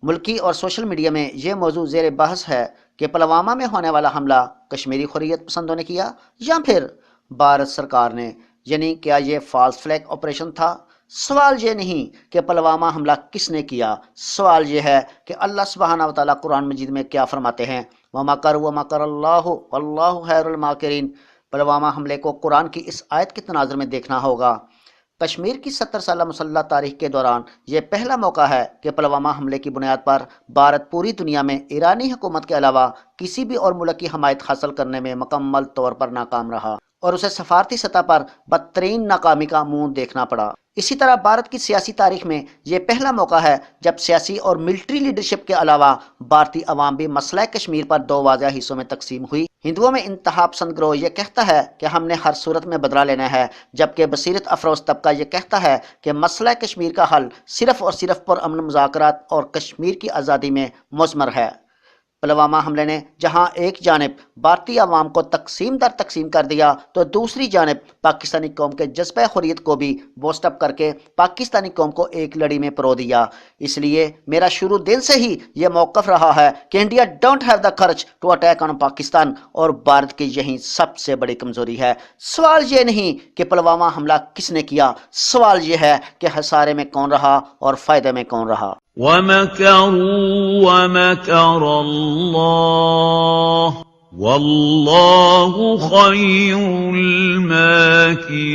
ملکی اور social media میں یہ موضوع زیر بحث ہے کہ پلوامہ میں ہونے والا حملہ کشمیری حریت پسندوں نے کیا یا پھر بھارت سرکار نے، یعنی کیا یہ فالس فلیگ آپریشن تھا؟ سوال یہ نہیں کہ پلوامہ حملہ کس نے کیا، سوال یہ ہے کہ اللہ سبحانہ و تعالیٰ قرآن مجید میں کیا فرماتے ہیں؟ وَمَكَرُوا وَمَكَرَ اللَّهُ وَاللَّهُ خَيْرُ الْمَاكِرِينَ۔ پلوامہ حملے کو قرآن کی اس آیت کے تناظر میں دیکھنا ہوگا۔ کشمیر کی 70 سالہ مسلح تاریخ کے دوران یہ پہلا موقع ہے کہ پلوامہ حملے کی بنیاد پر بھارت پوری دنیا میں ایرانی حکومت کے علاوہ کسی بھی اور ملک کی حمایت حاصل کرنے میں مکمل طور پر ناکام رہا اور اسے سفارتی سطح پر بدترین ناکامی کا منہ دیکھنا پڑا۔ اسی طرح بھارت کی سیاسی تاریخ میں یہ پہلا موقع ہے جب سیاسی اور ملٹری لیڈرشپ کے علاوہ بھارتی عوام بھی مسئلہ کشمیر پر دو واضح حصوں میں تقسیم ہوئی۔ ہندوؤں میں انتہا پسند گروہ یہ کہتا ہے کہ ہم نے ہر صورت میں بدلہ لینا ہے، جبکہ بصیرت افروز طبقہ یہ کہتا ہے کہ مسئلہ کشمیر کا حل صرف اور صرف پرامن مذاکرات اور کشمیر کی آزادی میں مضمر ہے۔ پلوامہ حملے نے جہاں ایک جانب بھارتی عوام کو تقسیم در تقسیم کر دیا تو دوسری جانب پاکستانی قوم کے جذبہ حریت کو بھی بوسٹ اپ کر کے پاکستانی قوم کو ایک لڑی میں پرو دیا۔ اس لیے میرا شروع دن سے ہی یہ موقف رہا ہے کہ India don't have the courage to attack on Pakistan, اور بھارت کی یہی سب سے بڑی کمزوری ہے۔ سوال یہ نہیں کہ پلوامہ حملہ کس نے کیا، سوال یہ ہے کہ خسارے میں کون رہا اور فائدے میں کون رہا۔ وَمَكَرُوا وَمَكَرَ اللَّهُ وَاللَّهُ خَيْرُ الْمَاكِرِينَ۔